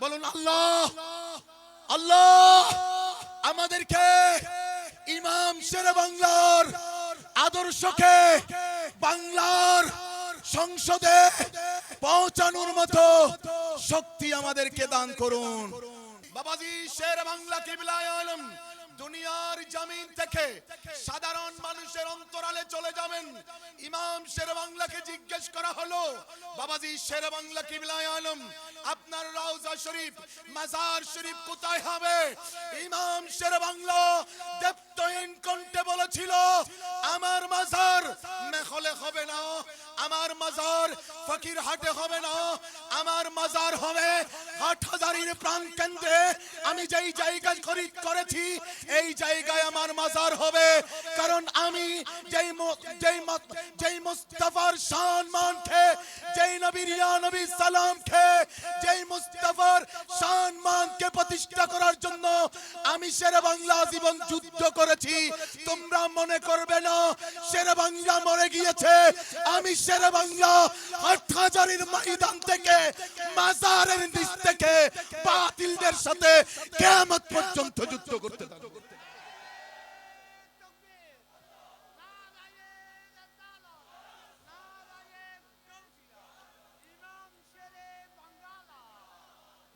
বলুন আল্লাহ আল্লাহ আমাদেরকে ইমাম শেরে বাংলার আদর্শকে বাংলার সংসদে পৌঁছানোর মতো শক্তি আমাদেরকে দান করুন। বাবাজি শেরে বাংলা কিবলায়ে আলম দুনিয়ার জমিন থেকে সাধারণ মানুষের অন্তরালে চলে যাবেন। ইমাম শেরে বাংলাকে জিজ্ঞেস করা হলো, বাবাজি শেরে বাংলা কিবলায়ে আলম আপনার রওজা শরীফ মাজার শরীফ কোথায় হবে? ইমাম শেরে বাংলা দেবতহীন কণ্ঠে বলেছিল, আমার মাজার মেখলে হবে না, আমার মাজার ফকির হাটে হবে না, আমার মাজার হবে হাটহাজারীর প্রাণ কেন্দ্রে। আমি যেই জায়গা খরিদ করেছি এই জায়গায় আমার মাজার হবে, কারণ আমি যেই মুস্তাফার সম্মানকে, যেই নবীর ইয়া নবী সালামকে, যেই মুস্তাফার সম্মানকে প্রতিষ্ঠা করার জন্য আমি শেরে বাংলা জীবন যুদ্ধ করেছি। তোমরা মনে করবে না শেরে বাংলা মরে গিয়েছে। আমি শেরে বাংলা হাটহাজারীর ময়দান থেকে মাজারের নিচ থেকে বাতিলদের সাথে কিয়ামত পর্যন্ত যুদ্ধ করতে থাকব।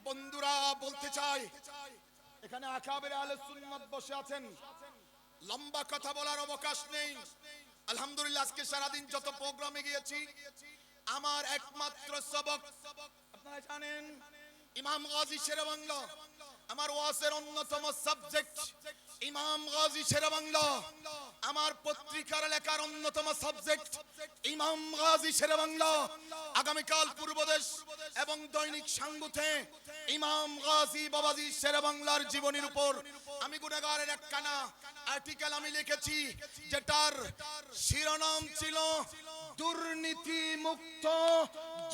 বন্ধুরা বলতে চাই, এখানে আকাবের আহলে সুন্নাত বসে আছেন, লম্বা কথা বলার অবকাশ নেই। আলহামদুলিল্লাহ আজকে সারাদিন যত প্রোগ্রামে গিয়েছি আমার একমাত্র সবক আপনারা জানেন ইমাম গাজী শেরে বাংলা। আমার ওয়াজের অন্যতম সাবজেক্ট ইমাম গাজী শেরে বাংলা। আমার পত্রিকার লেখার অন্যতম সাবজেক্ট ইমাম গাজী শেরে বাংলা। আগামীকাল পূর্বদেশ এবং দৈনিক সাঙ্গুতে ইমাম গাজী বাবাজী শেরে বাংলার জীবনীর উপর আমি গুনাহগারের একখানা আর্টিকেল আমি লিখেছি, যেটার শিরোনাম ছিল দুর্নীতি মুক্ত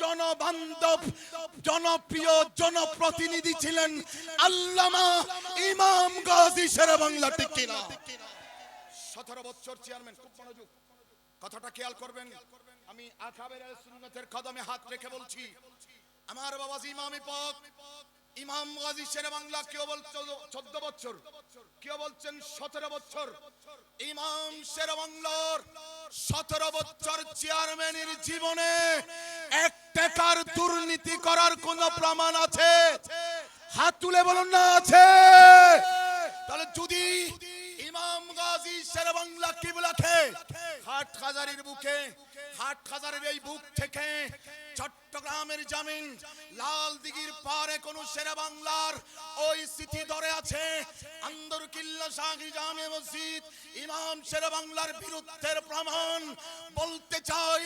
জনবান্ধব জনপ্রিয় জনপ্রতিনিধি ছিলেন আল্লামা ইমাম গাজী শেরে বাংলা। ঠিক কিনা? 17 বছর চেয়ারম্যান। খুব মনোযোগ, কথাটা খেয়াল করবেন। আমি আকাবের আহলে সুন্নাতের কদমে হাত রেখে বলছি, আমার বাবাজি ইমামে পাক ইমাম গাজী শেরে বাংলা কেউ বলছেন 14 বছর, কেউ বলছেন 17 বছর। ইমাম শেরে বাংলার 17 বছর চেয়ারম্যানের জীবনে 1 টাকার দুর্নীতি করার কোন প্রমাণ আছে? হাত তুলে বলুন না আছে। তাহলে যদি ইমাম গাজী শেরে বাংলা কিবলাকে হাটহাজারীর বুকে, হাটহাজারীর এই বুক থেকে চট্টগ্রামের জমিন লাল দিঘির পারে কোন শেরে বাংলার ওই স্মৃতি ধরে আছে, আন্দর কিল্লা শাহী জামে মসজিদ ইমাম শেরে বাংলার বিরুদ্ধের প্রমাণ বলতে চাই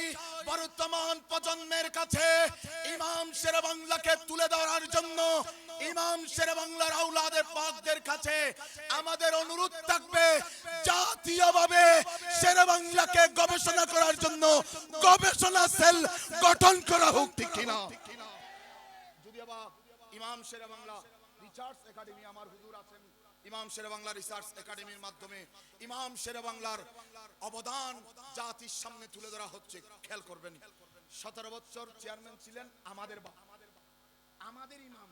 বর্তমান প্রজন্মের কাছে ইমাম শেরে বাংলাকে তুলে ধরার জন্য ইমাম শেরে বাংলার আওলাদে পাকদের কাছে আমাদের অনুরোধ থাকবে, জাতীয়ভাবে শেরে বাংলাকে গবেষণা করার জন্য গবেষণা সেল গঠন করা হোক। ঠিক কিনা? যদি আবার ইমাম শেরে বাংলা রিসার্চ একাডেমি, আমার হুজুর আছেন ইমাম শেরে বাংলা রিসার্চ একাডেমির মাধ্যমে ইমাম শেরে বাংলার অবদান জাতির সামনে তুলে ধরা হচ্ছে। খেয়াল করবেন, 17 বছর চেয়ারম্যান ছিলেন আমাদের আমাদের ইমাম,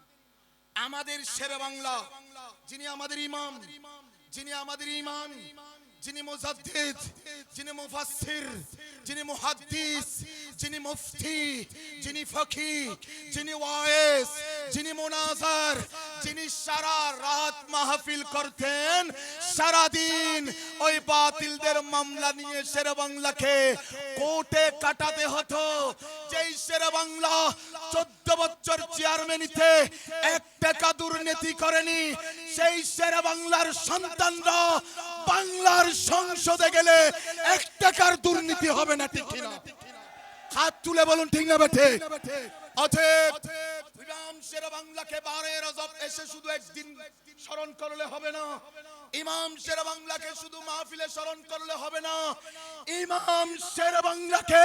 আমাদের শেরে বাংলা, যিনি আমাদের ইমাম, যিনি আমাদের ইমাম, যিনি মুজাদ্দিদ, যিনি মুফাসসির, যিনি মুহাদ্দিস, যিনি মুফতি, যিনি ফকিহ, যিনি ওয়াইজ, যিনি মুনাজার, যিনি সারা রাত মাহফিল করতেন, সারা দিন ওই বাতিলদের মামলা নিয়ে শেরে বাংলাকে কোর্টে কাটাতে হতো। যেই শেরে বাংলা 14 বছর চেয়ারম্যানিতে 1 টাকা দুর্নীতি করেনি, সেই শেরে বাংলার সন্তানরা বাংলার সংসদে গেলে 1 টাকার দুর্নীতি হবে না। ঠিক কিনা? হাত তুলে বলুন ঠিক না বেঠে? অতএব ইমাম শেরে বাংলাকে 12 রজব এসে শুধু একদিন স্মরণ করলে হবে না, ইমাম শেরে বাংলাকে শুধু মাহফিলে স্মরণ করলে হবে না, ইমাম শেরে বাংলাকে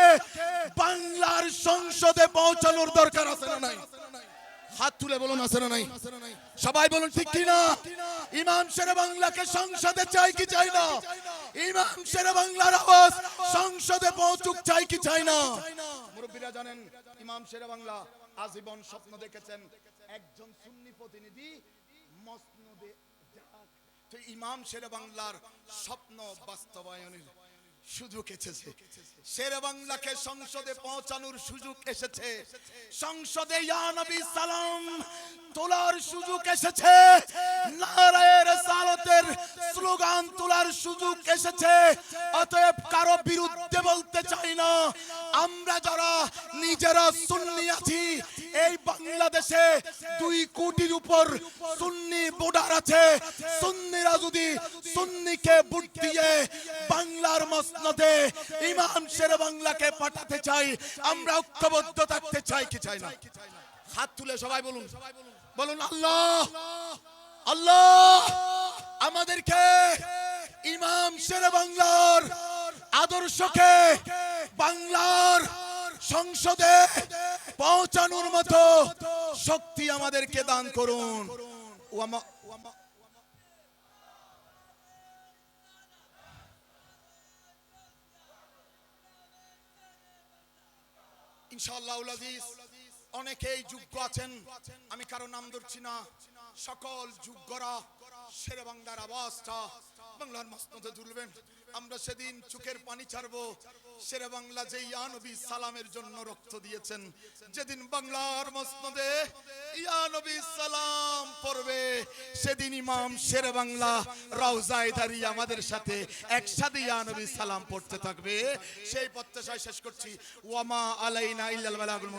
বাংলার সংসদে পৌঁছানোর দরকার আছে না নাই? হাত তুলে বলুন আছে না নাই? সবাই বলুন ঠিক কি না? ইমাম শেরে বাংলাকে সংসদে চাই কি চাই না? ইমাম শেরে বাংলার আওয়াজ সংসদে পৌঁছুক চাই কি চাই না? মুরব্বিরা জানেন ইমাম শেরে বাংলা আজীবন স্বপ্ন দেখেছেন একজন সুন্নি প্রতিনিধি মসনদে যাক। তো ইমাম শেরে বাংলার স্বপ্ন বাস্তবায়নের সুযোগ এসেছে, শেরে বাংলাকে সংসদে পৌঁছানোর সুযোগ এসেছে, সংসদে ইয়া নবী সালাম তোলার সুযোগ এসেছে, নারায়ে রিসালাতের স্লোগান তোলার সুযোগ এসেছে। অতএব কারো বিরুদ্ধে বলতে চাই না, আমরা যারা নিজেরা সুন্নি আছি, এই বাংলাদেশে 2 কোটির উপর সুন্নি ভোটার আছে, সুন্নিরা যদি সুন্নিকে ভোট দিয়ে বাংলার মসনদে ইমাম শেরে বাংলাকে পাঠাতে চাই, আমরা ঐক্যবদ্ধ থাকতে চাই কি চাই না? হাত তুলে সবাই বলুন, বলুন আল্লাহ আল্লাহ। আমাদেরকে ইমাম শেরে বাংলার আদর্শকে বাংলার সংসদে পৌঁছানোর মতো শক্তি আমাদেরকে দান করুন। ইনশাআল্লাহ আজিজ, অনেকেই যোগ্য আছেন, আমি কারো নাম ধরছি না, সকল যোগ্যরা শেরে বাংলার আওয়াজটা বাংলার মসনদে তুলবেন। আমরা সেদিন চোখের পানি ছাড়বো, শেরে বাংলা যে ইয়া নবী সালামের জন্য রক্ত দিয়েছেন, যেদিন বাংলার মসনদে ইয়া নবী সালাম পড়বে, সেদিন ইমাম শেরে বাংলা রওজায়ে দাঁড়িয়ে আমাদের সাথে একসাথে ইয়া নবী সালাম পড়তে থাকবে। সেই প্রত্যাশায় শেষ করছি। ওয়ামা আলাইনা ইল্লাল বালাগুল।